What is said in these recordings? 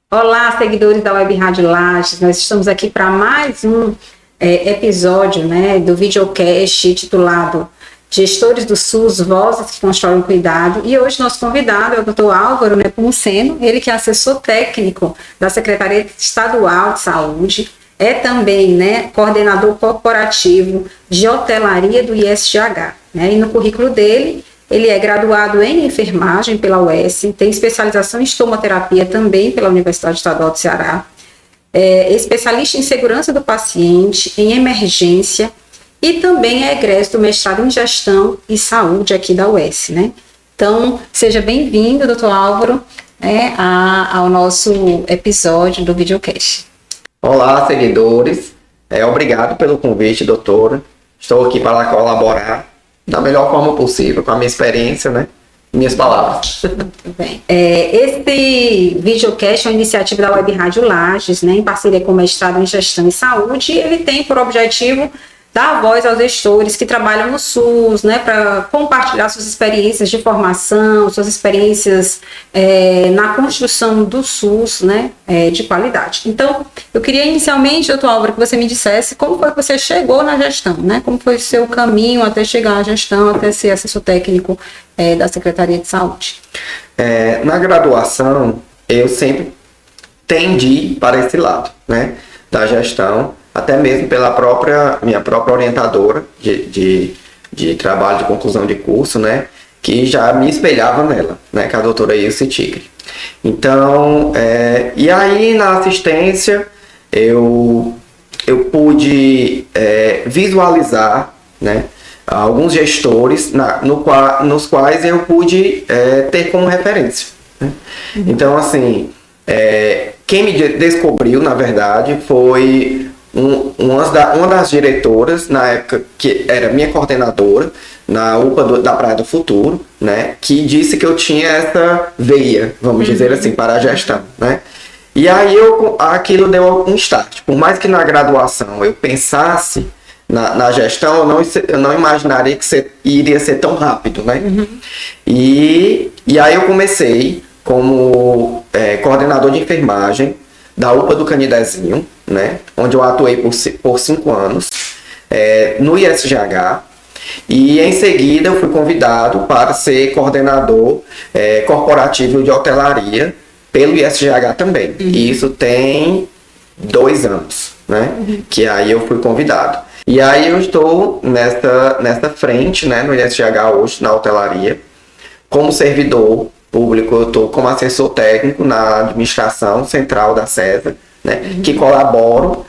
Olá, seguidores da Web Rádio Lages. Nós estamos aqui para mais um episódio, né, do videocast titulado Gestores do SUS, Vozes que Constroem Cuidado. E hoje nosso convidado é o Dr. Álvaro Nepomuceno, ele que é assessor técnico da Secretaria Estadual de Saúde, é também, né, coordenador corporativo de hotelaria do ISGH. Né, e no currículo dele, ele é graduado em enfermagem pela UES, tem especialização em estomoterapia também pela Universidade Estadual do Ceará, é especialista em segurança do paciente, em emergência, e também é egresso do mestrado em gestão e saúde aqui da UES, né? Então, seja bem-vindo, doutor Álvaro, ao nosso episódio do videocast. Olá, seguidores. Obrigado pelo convite, doutora. Estou aqui para colaborar da melhor forma possível, com a minha experiência, né? Minhas palavras. Muito bem. Esse videocast é uma iniciativa da Web Rádio Lages, né, em parceria com o mestrado em Gestão e Saúde, e ele tem por objetivo dar voz aos gestores que trabalham no SUS, né, para compartilhar suas experiências de formação, suas experiências na construção do SUS, né, de qualidade. Então, eu queria inicialmente, doutor Álvaro, que você me dissesse como foi que você chegou na gestão, né, como foi o seu caminho até chegar à gestão, até ser assessor técnico da Secretaria de Saúde. Na graduação, eu sempre tendi para esse lado, né, da gestão, até mesmo pela minha própria orientadora de trabalho de conclusão de curso, né, que já me espelhava nela, né, que é a doutora Ilse Tigre. Então, e aí na assistência eu pude visualizar, né, alguns gestores nos quais eu pude ter como referência, né? Então, assim, quem me descobriu, na verdade, foi uma das diretoras, na época, que era minha coordenadora, na UPA da Praia do Futuro, né, que disse que eu tinha essa veia, vamos dizer assim, para a gestão, né? E aí aquilo deu um start. Por mais que na graduação eu pensasse na gestão, eu não imaginaria que iria ser tão rápido, né? E aí eu comecei como coordenador de enfermagem da UPA do Canidezinho, né, onde eu atuei por 5 anos, no ISGH, e em seguida eu fui convidado para ser coordenador corporativo de hotelaria pelo ISGH também. E isso tem 2 anos, né, que aí eu fui convidado. E aí eu estou nessa frente, né, no ISGH hoje, na hotelaria, como servidor público. Eu estou como assessor técnico na administração central da SESA, né, que colaboro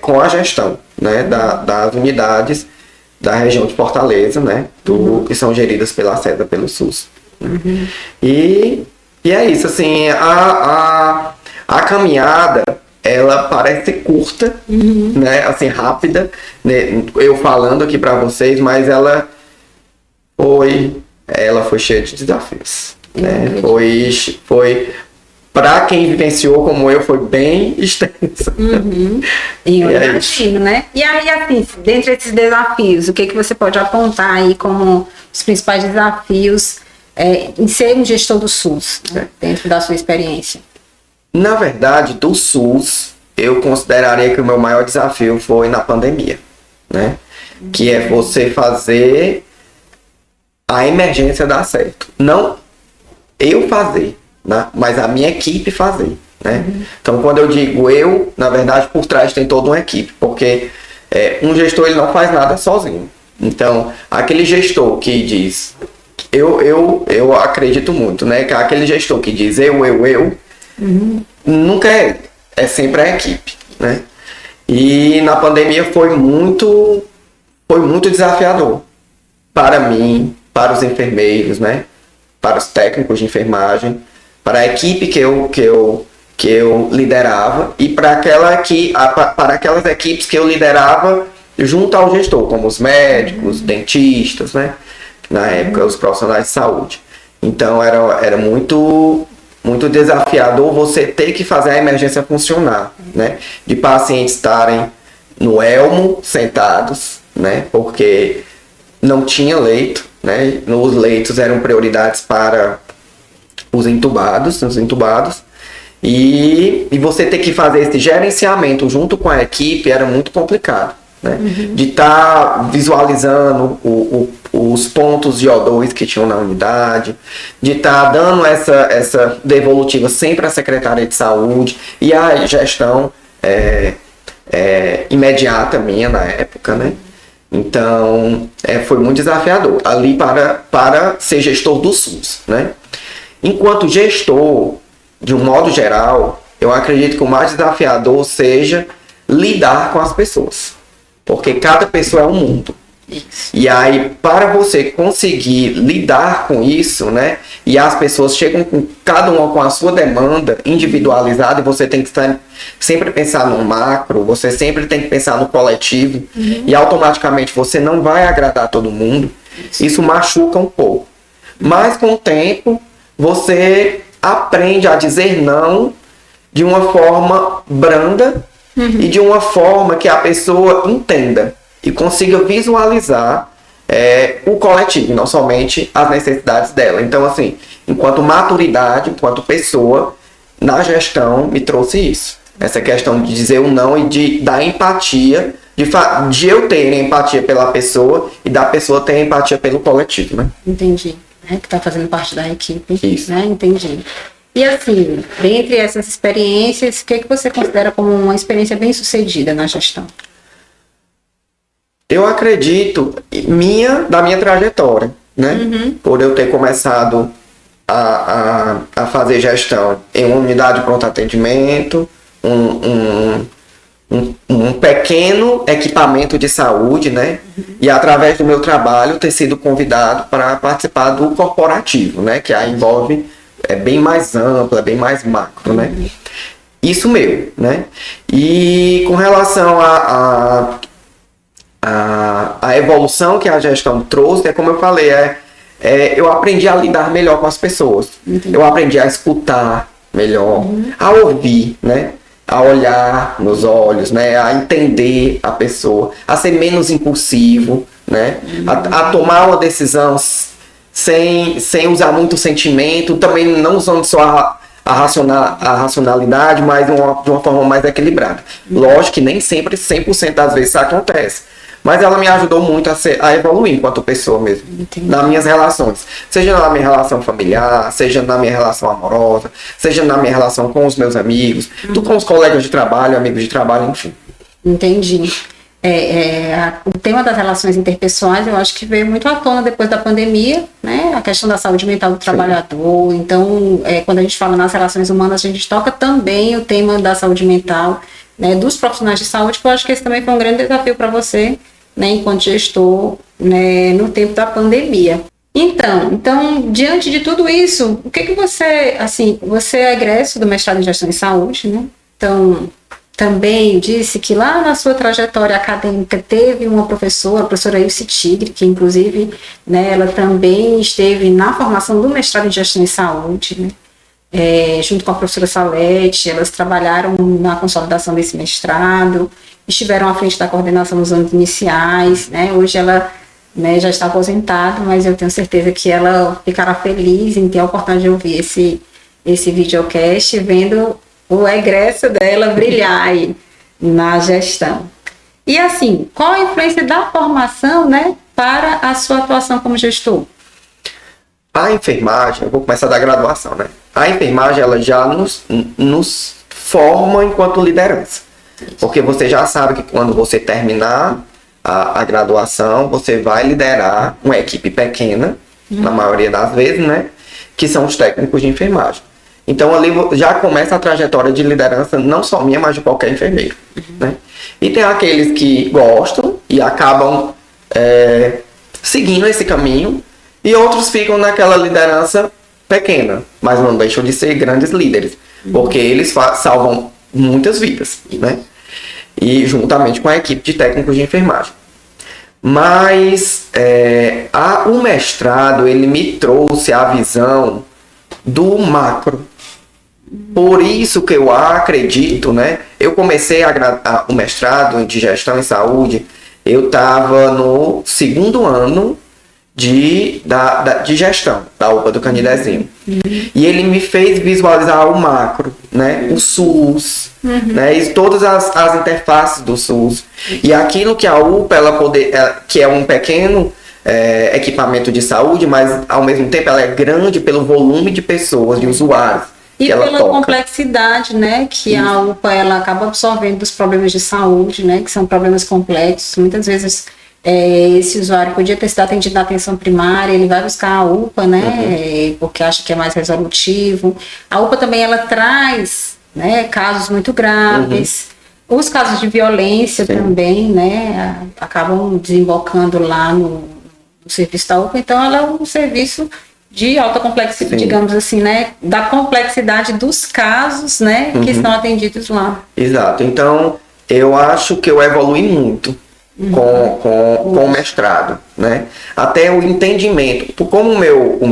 com a gestão, né, das unidades da região de Fortaleza, né, que são geridas pela SESA, pelo SUS. E é isso, assim, a caminhada, ela parece curta, né, assim, rápida, né, eu falando aqui para vocês, mas ela foi cheia de desafios, né? Foi para quem vivenciou como eu, foi bem extensa. E eu imagino, né? E aí, assim, dentre esses desafios, o que você pode apontar aí como os principais desafios em ser um gestor do SUS, né, dentro da sua experiência? Na verdade, do SUS, eu consideraria que o meu maior desafio foi na pandemia, né? Que é você fazer a emergência dar certo. Não eu fazer, né, mas a minha equipe fazer, né? Então, quando eu digo eu, na verdade, por trás tem toda uma equipe, porque um gestor ele não faz nada sozinho. Então, aquele gestor que diz, eu acredito muito, né, que aquele gestor que diz eu, nunca é sempre a equipe, né? E na pandemia foi muito desafiador para mim, para os enfermeiros, né, para os técnicos de enfermagem, para a equipe que eu liderava e para aquelas equipes que eu liderava junto ao gestor, como os médicos, dentistas, né, na época os profissionais de saúde. Então era muito desafiador você ter que fazer a emergência funcionar, né, de pacientes estarem no elmo sentados, né, porque não tinha leito, né, os leitos eram prioridades para os intubados, E você ter que fazer esse gerenciamento junto com a equipe era muito complicado, né? De estar visualizando os pontos de O2 que tinham na unidade, de estar dando essa devolutiva sempre à Secretaria de Saúde e à gestão imediata minha na época, né? Então, foi muito desafiador ali para ser gestor do SUS, né? Enquanto gestor, de um modo geral, eu acredito que o mais desafiador seja lidar com as pessoas. Porque cada pessoa é um mundo. Isso. E aí, para você conseguir lidar com isso, né? E as pessoas chegam com cada uma com a sua demanda individualizada, e você tem que sempre pensar no macro, você sempre tem que pensar no coletivo, e automaticamente você não vai agradar todo mundo. Isso machuca um pouco. Mas com o tempo, você aprende a dizer não de uma forma branda e de uma forma que a pessoa entenda e consiga visualizar o coletivo, não somente as necessidades dela. Então, assim, enquanto maturidade, enquanto pessoa, na gestão me trouxe isso. Essa questão de dizer o não e da empatia, de eu ter empatia pela pessoa e da pessoa ter empatia pelo coletivo, né? Entendi. Que está fazendo parte da equipe. Isso. Né? Entendi. E assim, dentre essas experiências, o que você considera como uma experiência bem sucedida na gestão? Eu acredito da minha trajetória, né? Por eu ter começado a fazer gestão em uma unidade de pronto atendimento, um pequeno equipamento de saúde, né? E através do meu trabalho ter sido convidado para participar do corporativo, né? Que aí envolve bem mais amplo, bem mais macro, né? Isso meu, né? E com relação a evolução que a gestão trouxe, como eu falei, eu aprendi a lidar melhor com as pessoas. Entendi. Eu aprendi a escutar melhor, a ouvir, né? A olhar nos olhos, né? A entender a pessoa, a ser menos impulsivo, né? A tomar uma decisão sem usar muito sentimento, também não usando só a racionalidade, mas de uma forma mais equilibrada. Lógico que nem sempre, 100% das vezes isso acontece. Mas ela me ajudou muito a evoluir enquanto pessoa mesmo. Entendi. Nas minhas relações. Seja na minha relação familiar, seja na minha relação amorosa, seja na minha relação com os meus amigos, com os colegas de trabalho, amigos de trabalho, enfim. Entendi. O tema das relações interpessoais, eu acho que veio muito à tona depois da pandemia, né? A questão da saúde mental do trabalhador. Então, quando a gente fala nas relações humanas, a gente toca também o tema da saúde mental, né, dos profissionais de saúde, que eu acho que esse também foi um grande desafio para você, né, enquanto gestor, né, no tempo da pandemia. Então, diante de tudo isso, o que você, assim, você é egresso do mestrado em gestão em saúde, né? Então, também disse que lá na sua trajetória acadêmica teve uma professora, a professora Ilse Tigre, que inclusive, né, ela também esteve na formação do mestrado em gestão em saúde, né? Junto com a professora Salete, elas trabalharam na consolidação desse mestrado, estiveram à frente da coordenação nos anos iniciais, né? Hoje ela, né, já está aposentada, mas eu tenho certeza que ela ficará feliz em ter a oportunidade de ouvir esse videocast, vendo o egresso dela brilhar aí na gestão. E assim, qual a influência da formação, né, para a sua atuação como gestor? A enfermagem, eu vou começar da graduação, né? A enfermagem, ela já nos forma enquanto liderança. Porque você já sabe que quando você terminar a graduação, você vai liderar uma equipe pequena, na maioria das vezes, né? Que são os técnicos de enfermagem. Então, ali já começa a trajetória de liderança, não só minha, mas de qualquer enfermeiro, né? E tem aqueles que gostam e acabam seguindo esse caminho, e outros ficam naquela liderança pequena, mas não deixam de ser grandes líderes, porque eles salvam muitas vidas, né? E juntamente com a equipe de técnicos de enfermagem. Mas o mestrado, ele me trouxe a visão do macro. Por isso que eu acredito, né? Eu comecei o mestrado de gestão em saúde, eu estava no segundo ano de gestão da UPA do Canidezinho. E ele me fez visualizar o macro, né? O SUS, né? E todas as interfaces do SUS. E aquilo que a UPA, que é um pequeno equipamento de saúde, mas ao mesmo tempo ela é grande pelo volume de pessoas, de usuários. E pela complexidade, né, que a UPA ela acaba absorvendo dos problemas de saúde, né, que são problemas complexos. Muitas vezes esse usuário podia ter sido atendido na atenção primária, ele vai buscar a UPA, né, porque acha que é mais resolutivo. A UPA também ela traz, né, casos muito graves. Os casos de violência também, né, acabam desembocando lá no serviço da UPA. Então, ela é um serviço de alta complexidade, digamos assim, né? Da complexidade dos casos, né? Que estão atendidos lá. Exato. Então, eu acho que eu evolui muito com o mestrado, né? Até o entendimento. Como o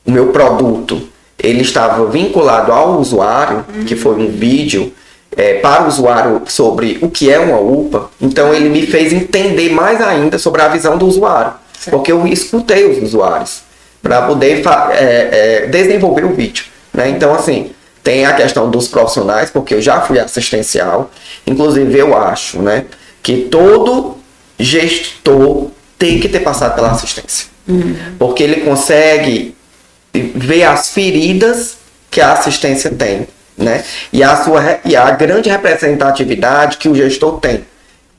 meu produto, ele estava vinculado ao usuário, que foi um vídeo para o usuário sobre o que é uma UPA, então ele me fez entender mais ainda sobre a visão do usuário. Porque eu escutei os usuários para poder desenvolver o vídeo, né? Então, assim, tem a questão dos profissionais, porque eu já fui assistencial. Inclusive, eu acho, né, que todo gestor tem que ter passado pela assistência. Porque ele consegue ver as feridas que a assistência tem, né? E a grande representatividade que o gestor tem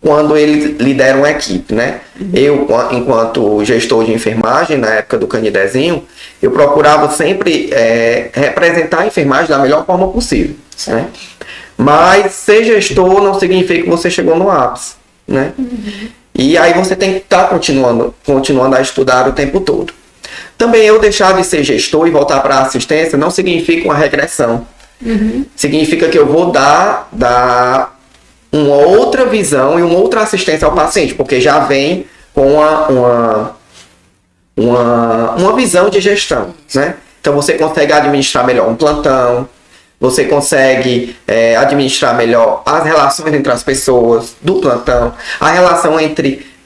quando ele lidera uma equipe, né? Eu, enquanto gestor de enfermagem, na época do Canidezinho, eu procurava sempre representar a enfermagem da melhor forma possível, né? Mas ser gestor não significa que você chegou no ápice, né? E aí você tem que estar continuando a estudar o tempo todo. Também eu deixar de ser gestor e voltar para a assistência não significa uma regressão. Significa que eu vou dar uma outra visão e uma outra assistência ao paciente, porque já vem com uma visão de gestão, né? Então você consegue administrar melhor um plantão, você consegue administrar melhor as relações entre as pessoas do plantão, a relação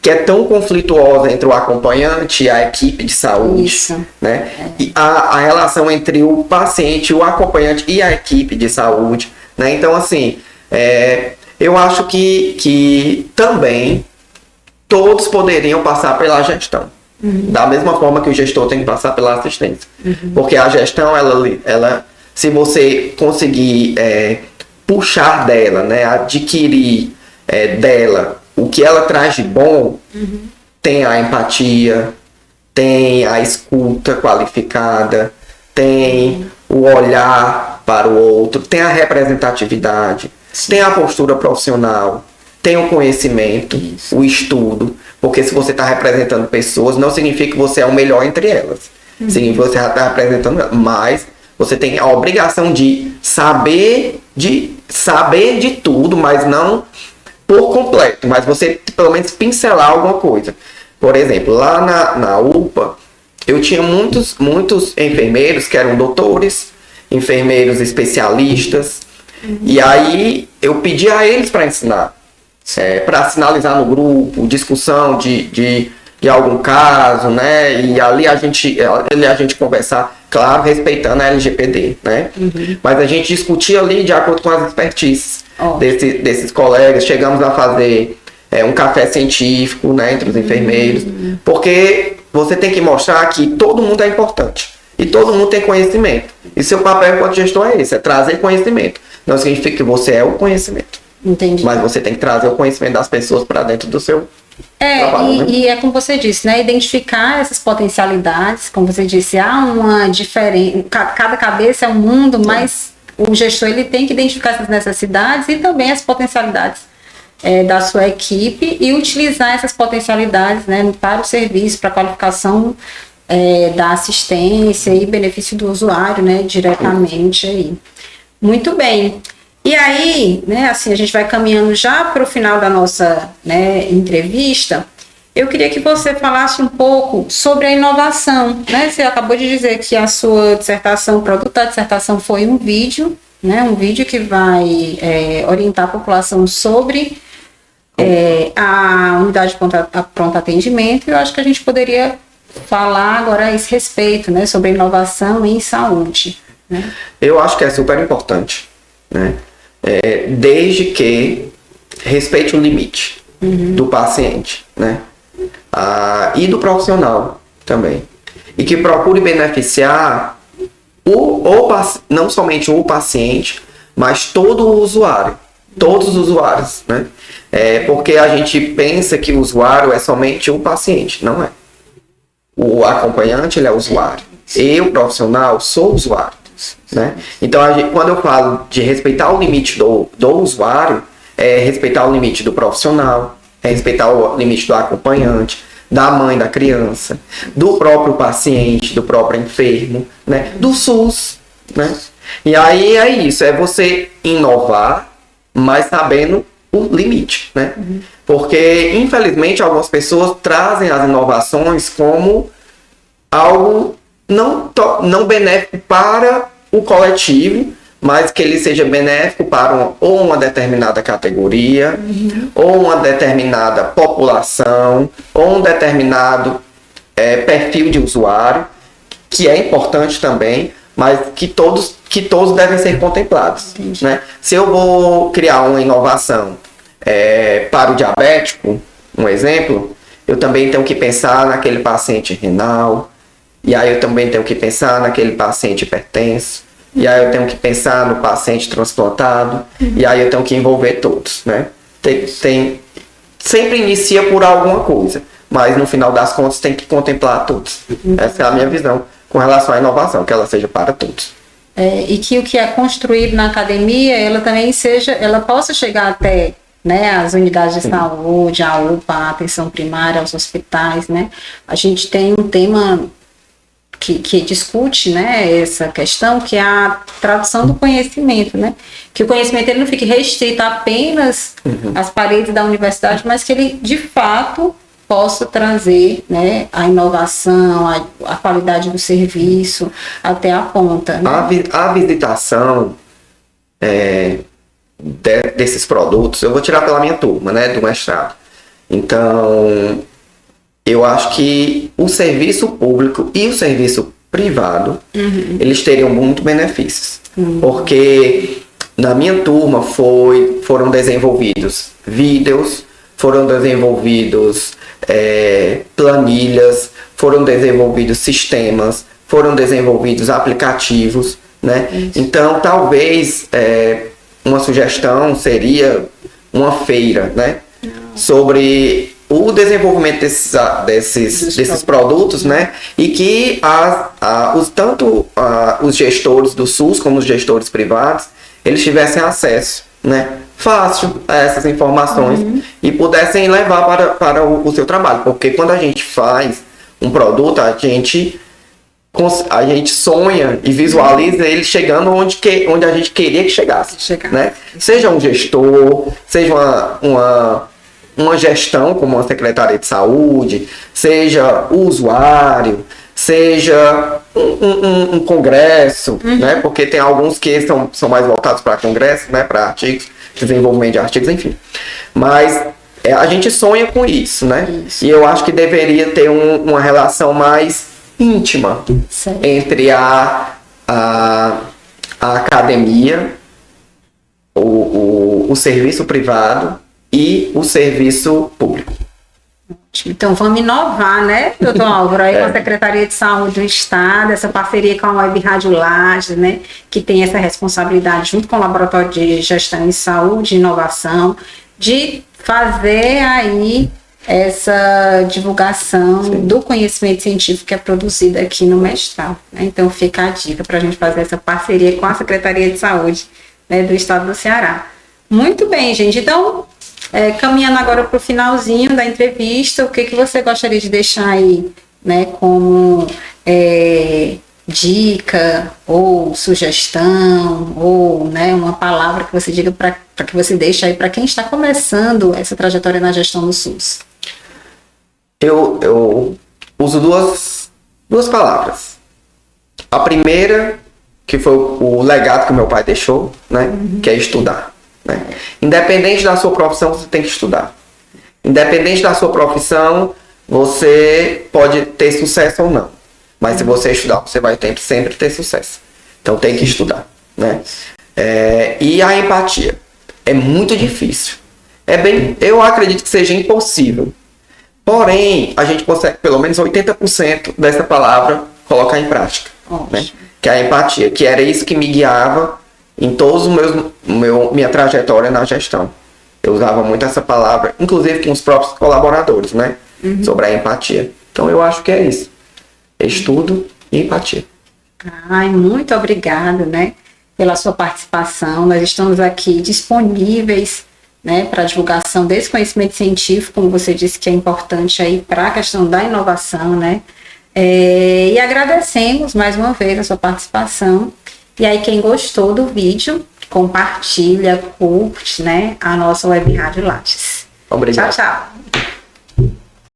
que é tão conflituosa entre o acompanhante e a equipe de saúde, né? E a relação entre o paciente, o acompanhante e a equipe de saúde, né? Então, assim, eu acho que também todos poderiam passar pela gestão. Da mesma forma que o gestor tem que passar pela assistência. Porque a gestão, ela se você conseguir puxar dela, né, adquirir dela o que ela traz de bom, tem a empatia, tem a escuta qualificada, tem o olhar para o outro, tem a representatividade, tem a postura profissional, tem o conhecimento, o estudo, porque se você está representando pessoas, não significa que você é o melhor entre elas. Significa que você está representando elas, mas você tem a obrigação de saber de tudo, mas não por completo, mas você pelo menos pincelar alguma coisa. Por exemplo, lá na UPA, eu tinha muitos enfermeiros que eram doutores, enfermeiros especialistas, e aí eu pedi a eles para ensinar, para sinalizar no grupo, discussão de algum caso, né? E ali a gente conversar, claro, respeitando a LGPD, né? Mas a gente discutia ali de acordo com as expertises desses colegas. Chegamos a fazer um café científico, né, entre os enfermeiros, porque você tem que mostrar que todo mundo é importante e todo mundo tem conhecimento. E seu papel enquanto gestor é esse, é trazer conhecimento. Não significa que você é o conhecimento. Entendi. Mas você tem que trazer o conhecimento das pessoas para dentro do seu trabalho, né? E é como você disse, né? Identificar essas potencialidades, como você disse, há uma diferença, cada cabeça é um mundo, mas o gestor ele tem que identificar essas necessidades e também as potencialidades da sua equipe e utilizar essas potencialidades, né, para o serviço, para a qualificação da assistência e benefício do usuário, né, diretamente aí. Muito bem. E aí, né, assim, a gente vai caminhando já para o final da nossa, né, entrevista. Eu queria que você falasse um pouco sobre a inovação, né? Você acabou de dizer que a sua dissertação, o produto da dissertação foi um vídeo, né? Um vídeo que vai orientar a população sobre A unidade de pronto atendimento, eu acho que a gente poderia falar agora a esse respeito, né, sobre inovação em saúde. Né? Eu acho que é super importante, né? Desde que respeite o limite do paciente, né? E do profissional também. E que procure beneficiar não somente o paciente, mas todo o usuário. Todos os usuários, né? Porque a gente pensa que o usuário é somente o paciente. Não é. O acompanhante, ele é usuário. Eu, profissional, sou usuário. Né? Então, quando eu falo de respeitar o limite do usuário, é respeitar o limite do profissional, é respeitar o limite do acompanhante, da mãe da criança, do próprio paciente, do próprio enfermo, né? Do SUS. Né? E aí é isso, é você inovar, mas sabendo o limite. Né? Porque, infelizmente, algumas pessoas trazem as inovações como algo não benéfico para o coletivo, mas que ele seja benéfico para ou uma determinada categoria, ou uma determinada população, ou um determinado perfil de usuário, que é importante também, mas que todos devem ser contemplados. Né? Se eu vou criar uma inovação para o diabético, um exemplo, eu também tenho que pensar naquele paciente renal, e aí eu também tenho que pensar naquele paciente hipertenso, e aí eu tenho que pensar no paciente transplantado, e aí eu tenho que envolver todos, né? Sempre inicia por alguma coisa, mas no final das contas tem que contemplar todos. Essa é a minha visão com relação à inovação, que ela seja para todos. E que o que é construído na academia, ela também ela possa chegar até, né, as unidades de saúde, a UPA, a atenção primária, aos hospitais, né? A gente tem um tema que discute, né, essa questão, que é a tradução do conhecimento, né? Que o conhecimento ele não fique restrito apenas às paredes da universidade, mas que ele, de fato, possa trazer, né, a inovação, a qualidade do serviço até a ponta. Né? A visitação desses produtos, eu vou tirar pela minha turma, né, do mestrado. Então, eu acho que o serviço público e o serviço privado, eles teriam muito benefícios. Porque na minha turma foram desenvolvidos vídeos, foram desenvolvidos planilhas, foram desenvolvidos sistemas, foram desenvolvidos aplicativos, né? Então, talvez uma sugestão seria uma feira, né? Sobre o desenvolvimento desses produtos, né? E que tanto os gestores do SUS como os gestores privados, eles tivessem acesso, né, fácil a essas informações e pudessem levar para o seu trabalho. Porque quando a gente faz um produto, a gente sonha e visualiza ele chegando onde a gente queria que chegasse. Né? Seja um gestor, seja uma gestão como uma secretaria de saúde, seja o usuário, seja um congresso, né? Porque tem alguns que são mais voltados para congresso, né? Para artigos, desenvolvimento de artigos, enfim. Mas a gente sonha com isso, né? Isso. E eu acho que deveria ter uma relação mais íntima entre a academia, o serviço privado e o serviço público. Então vamos inovar, né, doutor Álvaro, aí com a Secretaria de Saúde do Estado, essa parceria com a Web Rádio Lages, né, que tem essa responsabilidade junto com o Laboratório de Gestão em Saúde e Inovação, de fazer aí essa divulgação do conhecimento científico que é produzido aqui no mestrado. Né? Então fica a dica para a gente fazer essa parceria com a Secretaria de Saúde, né, do Estado do Ceará. Muito bem, gente. Então, caminhando agora para o finalzinho da entrevista, o que você gostaria de deixar aí, né, como dica ou sugestão ou, né, uma palavra que você diga para que você deixe aí para quem está começando essa trajetória na gestão do SUS? Eu uso duas palavras. A primeira, que foi o legado que meu pai deixou, né, que é estudar. Né? Independente da sua profissão, você tem que estudar. Independente da sua profissão, você pode ter sucesso ou não. Mas se você estudar, você vai sempre ter sucesso. Então tem que estudar, né? E a empatia. É muito difícil. Eu acredito que seja impossível. Porém, a gente consegue pelo menos 80% dessa palavra colocar em prática. Né? Que é a empatia, que era isso que me guiava em todos minha trajetória na gestão. Eu usava muito essa palavra, inclusive com os próprios colaboradores, né? Sobre a empatia. Então eu acho que é isso. Estudo e empatia. Ai, muito obrigada, né, pela sua participação. Nós estamos aqui disponíveis, né, para a divulgação desse conhecimento científico, como você disse que é importante aí para a questão da inovação, né? E agradecemos mais uma vez a sua participação. E aí, quem gostou do vídeo, compartilha, curte, né, a nossa Web Rádio Lattes. Obrigado. Tchau, tchau.